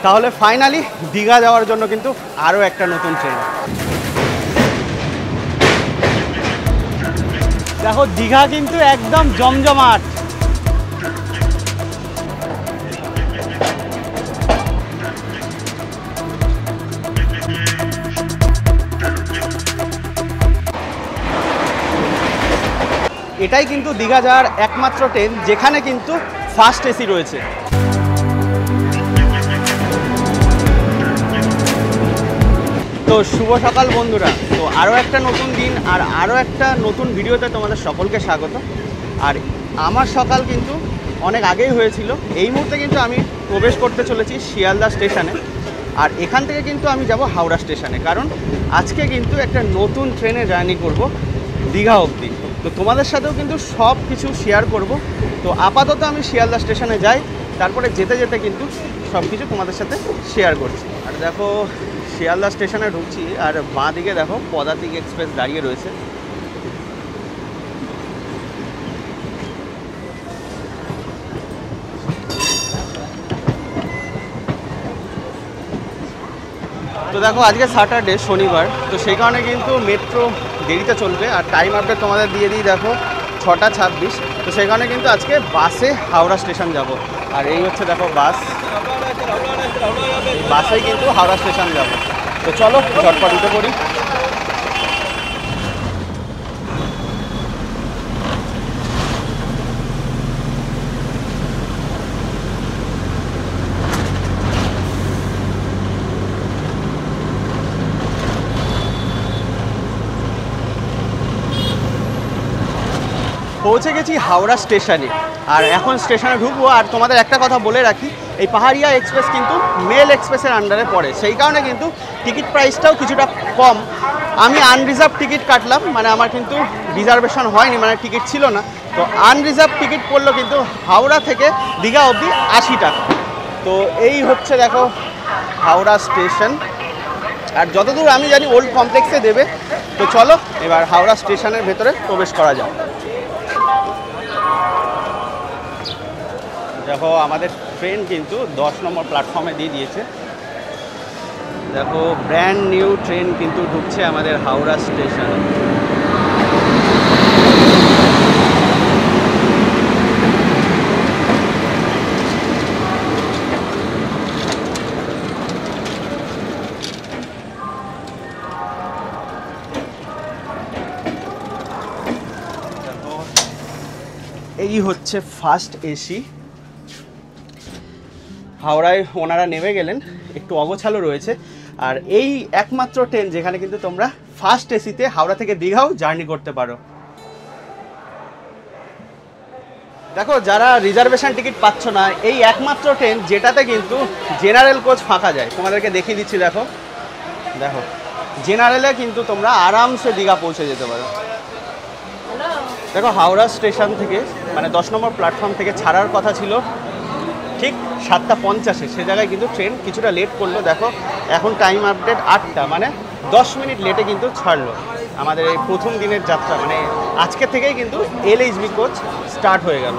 তাহলে ফাইনালি দীঘা যাওয়ার জন্য কিন্তু আরও একটা নতুন ট্রেন। দেখো দীঘা কিন্তু একদম জমজমাট। এটাই কিন্তু দীঘা যাওয়ার একমাত্র ট্রেন যেখানে কিন্তু ফার্স্ট এসি রয়েছে। তো শুভ সকাল বন্ধুরা। তো আরও একটা নতুন দিন আর আরও একটা নতুন ভিডিওতে তোমাদের সকলকে স্বাগত। আর আমার সকাল কিন্তু অনেক আগেই হয়েছিল। এই মুহূর্তে কিন্তু আমি প্রবেশ করতে চলেছি শিয়ালদা স্টেশনে। আর এখান থেকে কিন্তু আমি যাব হাওড়া স্টেশনে, কারণ আজকে কিন্তু একটা নতুন ট্রেনে জার্নি করব দীঘা অবধি। তো তোমাদের সাথেও কিন্তু সব কিছু শেয়ার করব। তো আপাতত আমি শিয়ালদা স্টেশনে যাই, তারপরে যেতে যেতে কিন্তু সব কিছু তোমাদের সাথে শেয়ার করছি। আর দেখো শিয়ালদা স্টেশনে ঢুকছি, আর বাঁ দিকে দেখো পদাতিক এক্সপ্রেস দাঁড়িয়ে রয়েছে। তো দেখো আজকে স্যাটারডে, শনিবার, তো সেই কারণে কিন্তু মেট্রো দেরিতে চলবে। আর টাইম আপডেট তোমাদের দিয়ে দিই, দেখো 6টা 26। তো সেই কারণে কিন্তু আজকে বাসে হাওড়া স্টেশন যাব। আর এই হচ্ছে দেখো বাস, বাসেই কিন্তু হাওড়া স্টেশন যাব। তো চলো চটপট উঠে পড়ি। পৌঁছে গেছি হাওড়া স্টেশনে, আর এখন স্টেশনে ঢুকবো। আর তোমাদের একটা কথা বলে রাখি, এই পাহাড়িয়া এক্সপ্রেস কিন্তু মেল এক্সপ্রেসের আন্ডারে পড়ে, সেই কারণে কিন্তু টিকিট প্রাইসটাও কিছুটা কম। আমি আনরিজার্ভ টিকিট কাটলাম, মানে আমার কিন্তু রিজার্ভেশন হয়নি, মানে টিকিট ছিল না। তো আনরিজার্ভ টিকিট পড়লো কিন্তু হাওড়া থেকে দীঘা অবধি 80 টাকা। তো এই হচ্ছে দেখো হাওড়া স্টেশন। আর যতদূর আমি জানি ওল্ড কমপ্লেক্সে দেবে। তো চলো এবার হাওড়া স্টেশনের ভেতরে প্রবেশ করা যাক। দেখো আমাদের ট্রেন কিন্তু 10 নম্বর প্ল্যাটফর্মে দিয়ে দিয়েছে। দেখো ব্র্যান্ড নিউ ট্রেন কিন্তু ঢুকছে আমাদের হাওড়া স্টেশনে। এই হচ্ছে ফার্স্ট এসি। হাওড়ায় ওনারা নেমে গেলেন, একটু অগোছালো রয়েছে। আর এই একমাত্র ট্রেন যেখানে কিন্তু তোমরা ফার্স্ট এসিতে হাওড়া থেকে দীঘাও জার্নি করতে পারো। দেখো যারা রিজার্ভেশন টিকিট পাচ্ছ না, এই একমাত্র ট্রেন যেটাতে কিন্তু জেনারেল কোচ ফাঁকা যায়। তোমাদেরকে দেখিয়ে দিচ্ছি, দেখো দেখো জেনারেলে কিন্তু তোমরা আরামসে দীঘা পৌঁছে যেতে পারো। দেখো হাওড়া স্টেশন থেকে মানে 10 নম্বর প্ল্যাটফর্ম থেকে ছাড়ার কথা ছিল ঠিক 7টা 50-এ, সে জায়গায় কিন্তু ট্রেন কিছুটা লেট করলো। দেখো এখন টাইম আপডেট 8টা, মানে 10 মিনিট লেটে কিন্তু ছাড়লো। আমাদের এই প্রথম দিনের যাত্রা, মানে আজকে থেকেই কিন্তু LHB কোচ স্টার্ট হয়ে গেল।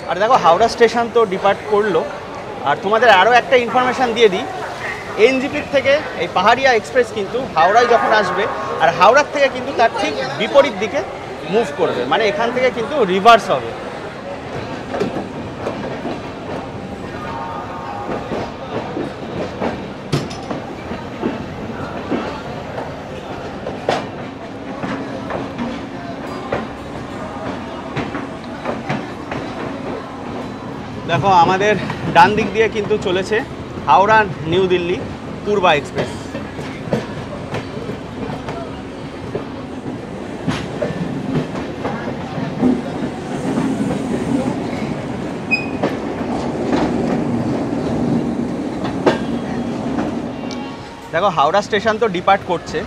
আর দেখো হাওড়া স্টেশন তো ডিপার্ট করলো। আর তোমাদের আরও একটা ইনফরমেশান দিয়ে দিই, এনজিপির থেকে এই পাহাড়িয়া এক্সপ্রেস কিন্তু হাওড়ায় যখন আসবে, আর হাওড়ার থেকে কিন্তু তার ঠিক বিপরীত দিকে মুভ করবে, মানে এখান থেকে কিন্তু রিভার্স হবে। দেখো আমাদের ডান দিক দিয়ে কিন্তু চলেছে হাওড়া নিউ দিল্লি পূর্বা এক্সপ্রেস। দেখো হাওড়া স্টেশন তো ডিপার্ট করছে,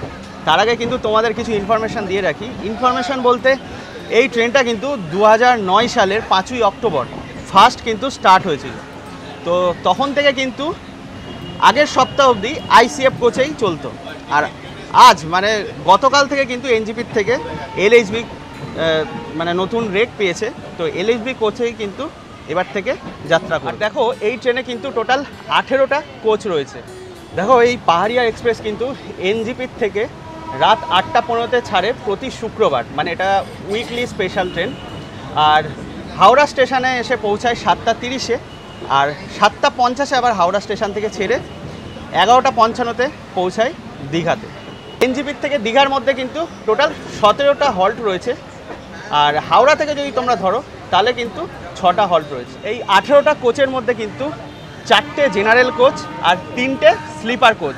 তার আগে কিন্তু তোমাদের কিছু ইনফরমেশান দিয়ে রাখি। ইনফরমেশান বলতে এই ট্রেনটা কিন্তু 2009 সালের 5ই অক্টোবর ফার্স্ট কিন্তু স্টার্ট হয়েছিল। তো তখন থেকে কিন্তু আগের সপ্তাহ অবধি ICF কোচেই চলতো। আর আজ মানে গতকাল থেকে কিন্তু এনজিপির থেকে LHB মানে নতুন রেক পেয়েছে, তো LHB কোচেই কিন্তু এবার থেকে যাত্রা করবে। আর দেখো এই ট্রেনে কিন্তু টোটাল 18টা কোচ রয়েছে। দেখো এই পাহাড়িয়া এক্সপ্রেস কিন্তু এনজিপির থেকে রাত 8:15-তে ছাড়ে প্রতি শুক্রবার, মানে এটা উইকলি স্পেশাল ট্রেন। আর হাওড়া স্টেশনে এসে পৌঁছায় 7:30-এ, আর 7:50-এ আবার হাওড়া স্টেশন থেকে ছেড়ে 11:55-তে পৌঁছায় দীঘাতে। এনজিপির থেকে দীঘার মধ্যে কিন্তু টোটাল 17টা হল্ট রয়েছে, আর হাওড়া থেকে যদি তোমরা ধরো তাহলে কিন্তু 6টা হল্ট রয়েছে। এই 18টা কোচের মধ্যে কিন্তু 4টে জেনারেল কোচ আর 3টে স্লিপার কোচ,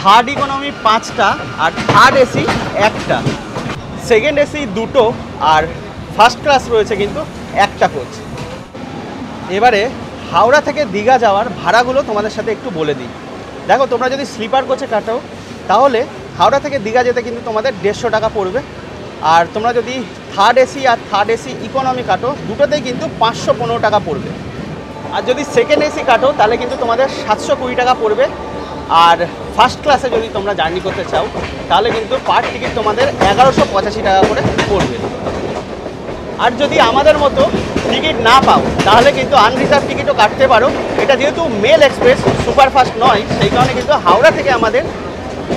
থার্ড ইকোনমি 5টা আর থার্ড এসি 1টা, সেকেন্ড এসি 2টো, আর ফার্স্ট ক্লাস রয়েছে কিন্তু 1টা কোচ। এবারে হাওড়া থেকে দীঘা যাওয়ার ভাড়াগুলো তোমাদের সাথে একটু বলে দিই। দেখো তোমরা যদি স্লিপার কোচে কাটো তাহলে হাওড়া থেকে দীঘা যেতে কিন্তু তোমাদের 150 টাকা পড়বে। আর তোমরা যদি থার্ড এসি আর থার্ড এসি ইকোনমি কাটো দুটোতেই কিন্তু 515 টাকা পড়বে। আর যদি সেকেন্ড এসি কাটো তাহলে কিন্তু তোমাদের 720 টাকা পড়বে। আর ফার্স্ট ক্লাসে যদি তোমরা জার্নি করতে চাও তাহলে কিন্তু পার টিকিট তোমাদের 1185 টাকা করে পড়বে। আর যদি আমাদের মতো টিকিট না পাও তাহলে কিন্তু আনরিজার্ভ টিকিটও কাটতে পারো। এটা যেহেতু মেল এক্সপ্রেস সুপারফাস্ট নয়, সেই কারণে কিন্তু হাওড়া থেকে আমাদের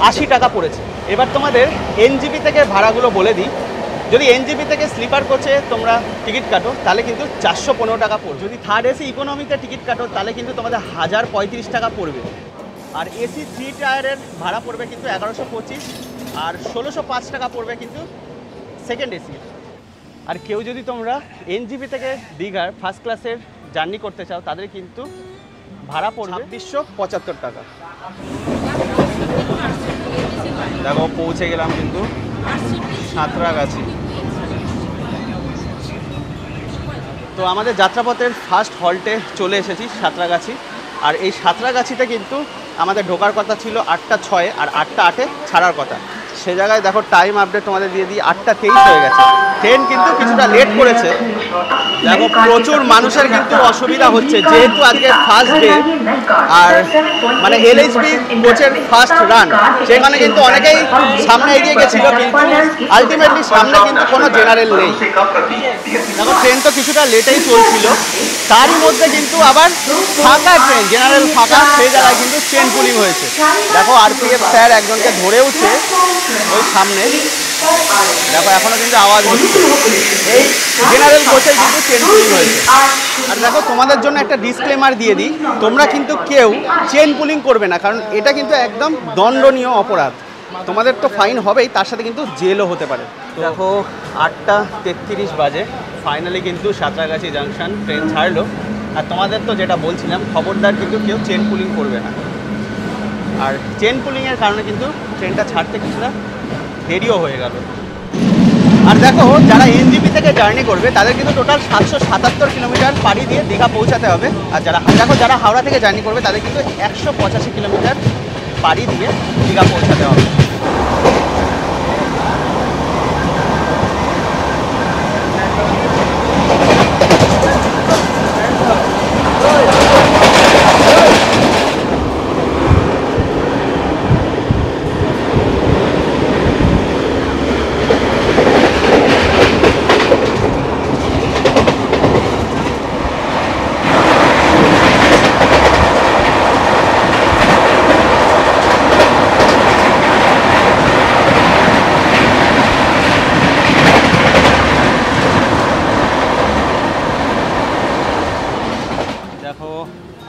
80 টাকা পড়েছে। এবার তোমাদের এনজিপি থেকে ভাড়াগুলো বলে দিই। যদি এনজিপি থেকে স্লিপার কোচে তোমরা টিকিট কাটো তাহলে কিন্তু 415 টাকা পড়বে। যদি থার্ড এসি ইকোনমিতে টিকিট কাটো তাহলে কিন্তু তোমাদের 1035 টাকা পড়বে। আর এসি 3 টায়ারের ভাড়া পড়বে কিন্তু 1125, আর 1605 টাকা পড়বে কিন্তু সেকেন্ড এসি। আর কেউ যদি তোমরা এনজিপি থেকে দীঘার ফার্স্ট ক্লাসের জার্নি করতে চাও তাদের কিন্তু ভাড়া পড়বে 2675 টাকা। দেখো পৌঁছে গেলাম কিন্তু সাঁতরাগাছি। তো আমাদের যাত্রাপথের ফার্স্ট হল্টে চলে এসেছি সাঁতরাগাছি। আর এই সাঁতরাগাছিতে কিন্তু আমাদের ঢোকার কথা ছিল 8:06 আর 8:08 ছাড়ার কথা। সে জায়গায় দেখো টাইম আপডেট তোমাদের দিয়ে দিই, 8:23 হয়ে গেছে। ট্রেন কিন্তু কিছুটা লেট করেছে। দেখো প্রচুর মানুষের কিন্তু অসুবিধা হচ্ছে, যেহেতু আজকে ফার্স্ট ডে আর মানে এলএইচবি কোচের ফার্স্ট রান, সেখানে কিন্তু অনেকেই সামনে এগিয়ে গেছিল, কিন্তু আলটিমেটলি সামনে কিন্তু কোনো জেনারেল নেই। দেখো ট্রেন তো কিছুটা লেটেই চলছিল, তারই মধ্যে কিন্তু আবার ফাঁকা ট্রেন, জেনারেল ফাঁকা, সেই জায়গায় কিন্তু চেন পুলিং হয়েছে। দেখো আরপিএফ স্যার একজনকে ধরেওছে ওই সামনে, দেখো এখনো কিন্তু আওয়াজ হচ্ছে। এই জেনারেল কোচে কিন্তু চেন পুলিং হয়েছে। আর দেখো তোমাদের জন্য একটা ডিসক্লেমার দিয়ে দিই, তোমরা কিন্তু কেউ চেন পুলিং করবে না, কারণ এটা কিন্তু একদম দণ্ডনীয় অপরাধ। তোমাদের তো ফাইন হবেই, তার সাথে কিন্তু জেলও হতে পারে। দেখো 8:33 বাজে ফাইনালি কিন্তু সাঁতরাগাছি জাংশন ট্রেন ছাড়লো। আর তোমাদের তো যেটা বলছিলাম, খবরদার কিন্তু কেউ চেন পুলিং করবে না। আর চেন পুলিংয়ের কারণে কিন্তু ট্রেনটা ছাড়তে কিছুটা দেরিও হয়ে গেল। আর দেখো যারা এনজিপি থেকে জার্নি করবে তাদের কিন্তু টোটাল 777 কিলোমিটার পাড়ি দিয়ে দীঘা পৌঁছাতে হবে। আর যারা হাওড়া থেকে জার্নি করবে তাদের কিন্তু 185 কিলোমিটার পাড়ি দিয়ে দীঘা পৌঁছাতে হবে।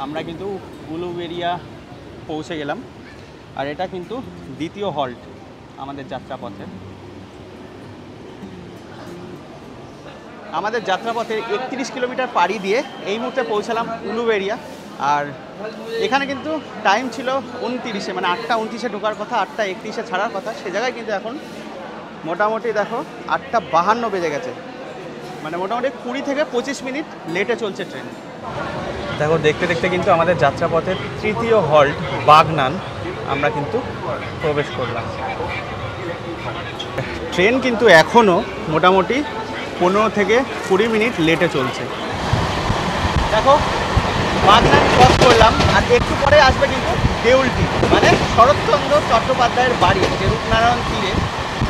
আমরা কিন্তু উলুবেড়িয়া পৌঁছে গেলাম। আর এটা কিন্তু দ্বিতীয় হল্ট আমাদের যাত্রাপথে। আমাদের যাত্রাপথে 31 কিলোমিটার পাড়ি দিয়ে এই মুহূর্তে পৌঁছালাম উলুবেড়িয়া। আর এখানে কিন্তু টাইম ছিল 29-এ, মানে 8:29-এ ঢোকার কথা, 8:31-এ ছাড়ার কথা। সে জায়গায় কিন্তু এখন মোটামুটি দেখো 8:52 বেজে গেছে, মানে মোটামুটি 20 থেকে 25 মিনিট লেটে চলছে ট্রেন। দেখো দেখতে দেখতে কিন্তু আমাদের যাত্রাপথের তৃতীয় হল্ট বাগনান আমরা কিন্তু প্রবেশ করলাম। ট্রেন কিন্তু এখনও মোটামুটি 15 থেকে 20 মিনিট লেটে চলছে। দেখো বাগনান ক্রস করলাম, আর একটু পরে আসবে কিন্তু দেউলটি, মানে শরৎচন্দ্র চট্টোপাধ্যায়ের বাড়ি, যে রূপনারায়ণ তীরে,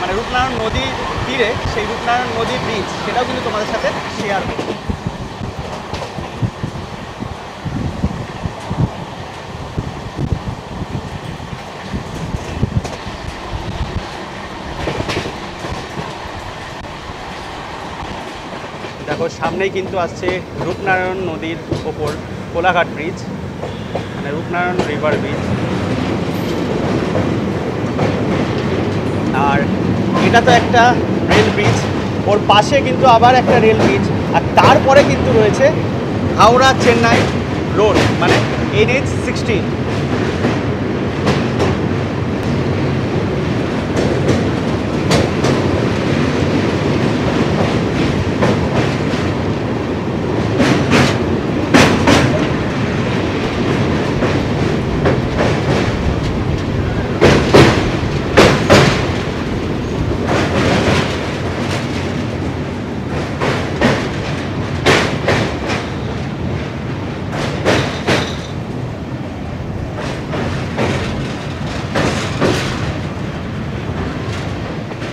মানে রূপনারায়ণ নদীর তীরে, সেই রূপনারায়ণ নদীর ব্রিজ, সেটাও কিন্তু তোমাদের সাথে শেয়ার করব। দেখো সামনেই কিন্তু আসছে রূপনারায়ণ নদীর ওপর কোলাঘাট ব্রিজ, মানে রূপনারায়ণ রিভার ব্রিজ। আর এটা তো একটা রেল ব্রিজ, ওর পাশে কিন্তু আবার একটা রেল ব্রিজ, আর তারপরে কিন্তু রয়েছে হাওড়া চেন্নাই রোড, মানে NH-16।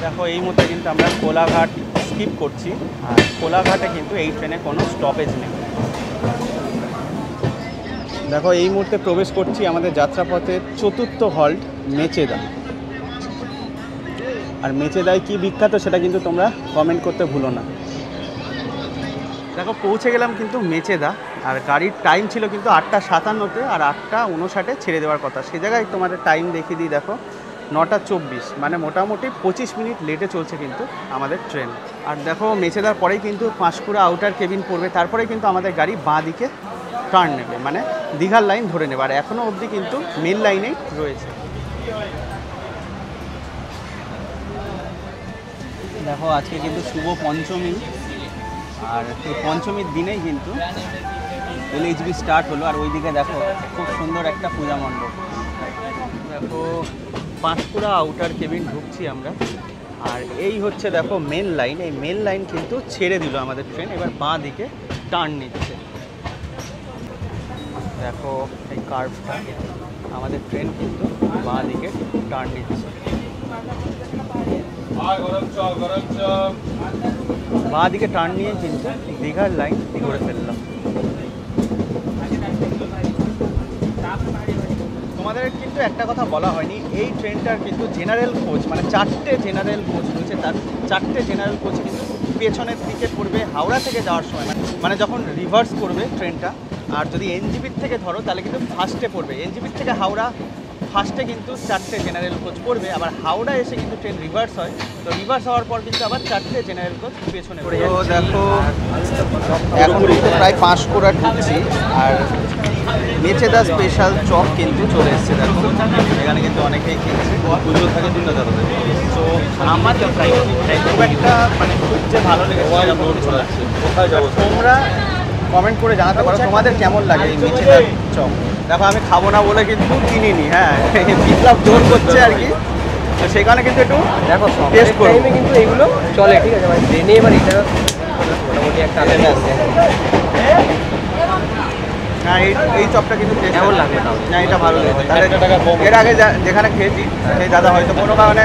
দেখো এই মুহূর্তে কিন্তু আমরা কোলাঘাট স্কিপ করছি, আর কোলাঘাটে কিন্তু এই ট্রেনে কোনো স্টপেজ নেই। দেখো এই মুহূর্তে প্রবেশ করছি আমাদের যাত্রাপথের চতুর্থ হল্ট মেচেদা। আর মেচেদায় কি বিখ্যাত সেটা কিন্তু তোমরা কমেন্ট করতে ভুলো না। দেখো পৌঁছে গেলাম কিন্তু মেচেদা, আর গাড়ির টাইম ছিল কিন্তু 8:57-তে, আর 8:59-এ ছেড়ে দেওয়ার কথা। সে জায়গায় তোমাদের টাইম দেখিয়ে দিই, দেখো 9:24, মানে মোটামুটি 25 মিনিট লেটে চলছে কিন্তু আমাদের ট্রেন। আর দেখো মেচেদার পরেই কিন্তু পাঁশকুড়া আউটার কেবিন পড়বে, তারপরেই কিন্তু আমাদের গাড়ি বাঁ দিকে টার্ন নেবে, মানে দীঘার লাইন ধরে নেবে। আর এখনও অবধি কিন্তু মেন লাইনেই রয়েছে। দেখো আজকে কিন্তু শুভ পঞ্চমী, আর এই পঞ্চমীর দিনেই কিন্তু LHB স্টার্ট হলো। আর ওইদিকে দেখো খুব সুন্দর একটা পূজা মণ্ডপ। দেখো পাঁশকুড়া আউটার কেবিন ঢুকছি আমরা, আর এই হচ্ছে দেখো মেন লাইন। এই মেন লাইন কিন্তু ছেড়ে দিল আমাদের ট্রেন, এবার বাঁ দিকে টার্ন নিচ্ছে। দেখো এই কার্ভটা, আমাদের ট্রেন কিন্তু বাঁ দিকে টার্ন নিচ্ছে। বাঁ দিকে টার্ন নিয়ে কিন্তু দীঘার লাইন ধরে ফেললাম। তোমাদের কিন্তু একটা কথা বলা হয়নি, এই ট্রেনটার কিন্তু জেনারেল কোচ, মানে 4টে জেনারেল কোচ রয়েছে। তার 4টে জেনারেল কোচ কিন্তু পেছনের দিকে পড়বে হাওড়া থেকে যাওয়ার সময়, মানে যখন রিভার্স করবে ট্রেনটা। আর যদি NGP থেকে ধরো তাহলে কিন্তু ফার্স্টে পড়বে, NGP থেকে হাওড়া ফার্স্টে কিন্তু 4টে জেনারেল কোচ পড়বে। আবার হাওড়া এসে কিন্তু ট্রেন রিভার্স হয়, তো রিভার্স হওয়ার পর কিন্তু আবার 4টে জেনারেল কোচ পেছনে পড়ে। তো দেখো এখন কিন্তু প্রায় পাঁশকুড়া ঢুকছি, আর মেচেদা স্পেশাল চপ কিন্তু চলে এসছে। দেখো এখানে কিন্তু অনেকেই কিনছে, পুজো থাকে দিনটা যাবে। তো আমার খুব একটা মানে খুব যে ভালো লেগেছে কোথায় যাবো, তোমরা কমেন্ট করে জানাতে পারো তোমাদের কেমন লাগে এই মেচেদার চপ। দেখো আমি খাবো না বলে কিন্তু কিনিনি, হ্যাঁ বিপ্লব জোর করছে আর কি, তো সেখানে কিন্তু একটু দেখো টেস্ট করবো। কিন্তু এগুলো চলে, ঠিক আছে ভাই, ট্রেনে এবার এটা মোটামুটি একটা না, এই চপটা কিন্তু কেমন লাগবে না, এটা ভালো লেগেছে। তাহলে এর আগে যেখানে খেয়েছি সেই দাদা হয়তো কোনো কারণে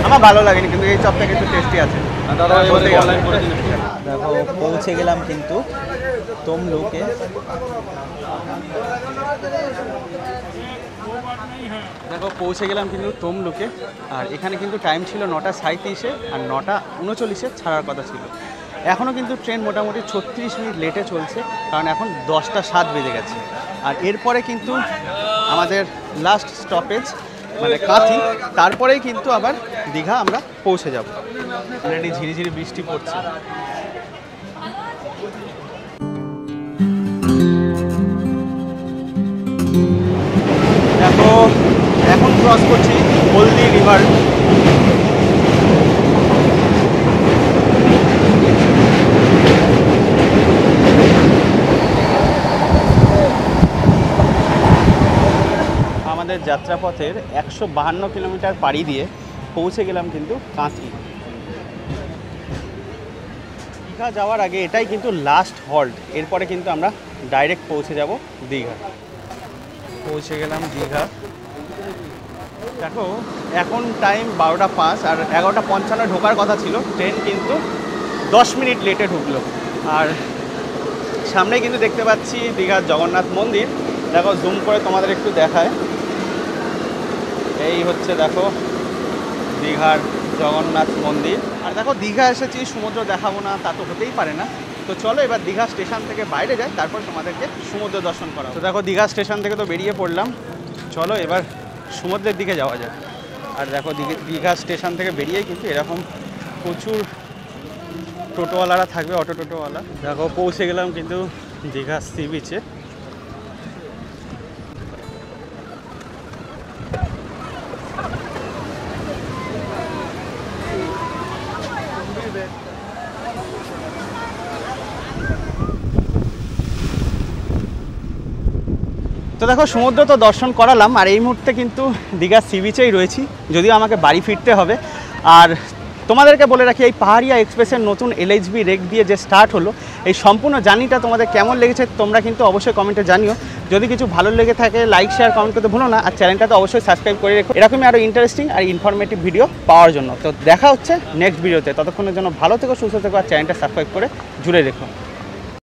আমার ভালো লাগেনি, কিন্তু এই চপটা কিন্তু টেস্টি আছে। দেখো পৌঁছে গেলাম কিন্তু তমলুকে। দেখো পৌঁছে গেলাম কিন্তু তমলুকে, আর এখানে কিন্তু টাইম ছিল 9:37-এ, আর 9:39-এ ছাড়ার কথা ছিল। এখনও কিন্তু ট্রেন মোটামুটি 36 মিনিট লেটে চলছে, কারণ এখন 10:07 বেজে গেছে। আর এরপরে কিন্তু আমাদের লাস্ট স্টপেজ মানে কাঁথি, তারপরেই কিন্তু আবার দীঘা আমরা পৌঁছে যাব। অলরেডি ঝিরিঝিরি বৃষ্টি পড়ছে। দেখো এখন ক্রস করছি হলদি রিভার। আমাদের যাত্রাপথের 152 কিলোমিটার পাড়ি দিয়ে পৌঁছে গেলাম কিন্তু কাঁথি। দীঘা যাওয়ার আগে এটাই কিন্তু লাস্ট হল্ট, এরপরে কিন্তু আমরা ডাইরেক্ট পৌঁছে যাব দীঘা। পৌঁছে গেলাম দীঘা। দেখো এখন টাইম 12:05, আর 11:55 ঢোকার কথা ছিল, ট্রেন কিন্তু 10 মিনিট লেটে ঢুকলো। আর সামনে কিন্তু দেখতে পাচ্ছি দীঘার জগন্নাথ মন্দির। দেখো জুম করে তোমাদের একটু দেখায়, এই হচ্ছে দেখো দীঘার জগন্নাথ মন্দির। আর দেখো দীঘা এসেছি সমুদ্র দেখাবো না তা তো হতেই পারে না, তো চলো এবার দীঘা স্টেশন থেকে বাইরে যাই, তারপর তোমাদেরকে সমুদ্র দর্শন করা। তো দেখো দীঘা স্টেশন থেকে তো বেরিয়ে পড়লাম, চলো এবার সমুদ্রের দিকে যাওয়া যায়। আর দেখো দীঘা স্টেশন থেকে বেরিয়েই কিন্তু এরকম প্রচুর টোটোওয়ালারা থাকবে, অটো টোটোওয়ালা। দেখো পৌঁছে গেলাম কিন্তু দীঘা সি বিচে। তো দেখো সমুদ্র তো দর্শন করালাম, আর এই মুহূর্তে কিন্তু দীঘা সি বিচেই রয়েছি, যদিও আমাকে বাড়ি ফিরতে হবে। আর তোমাদেরকে বলে রাখি, এই পাহাড়িয়া এক্সপ্রেসের নতুন LHB রেক দিয়ে যে স্টার্ট হলো, এই সম্পূর্ণ জার্নিটা তোমাদের কেমন লেগেছে তোমরা কিন্তু অবশ্যই কমেন্টে জানিও। যদি কিছু ভালো লেগে থাকে লাইক শেয়ার কমেন্ট করতে ভুলো না, আর চ্যানেলটা তো অবশ্যই সাবস্ক্রাইব করে রেখো এরকমই আরও ইন্টারেস্টিং আর ইনফরমেটিভ ভিডিও পাওয়ার জন্য। তো দেখা হচ্ছে নেক্সট ভিডিওতে, ততক্ষণের জন্য ভালো থেকো, সুস্থ থেকো, আর চ্যানেলটা সাবস্ক্রাইব করে জুড়ে রেখো।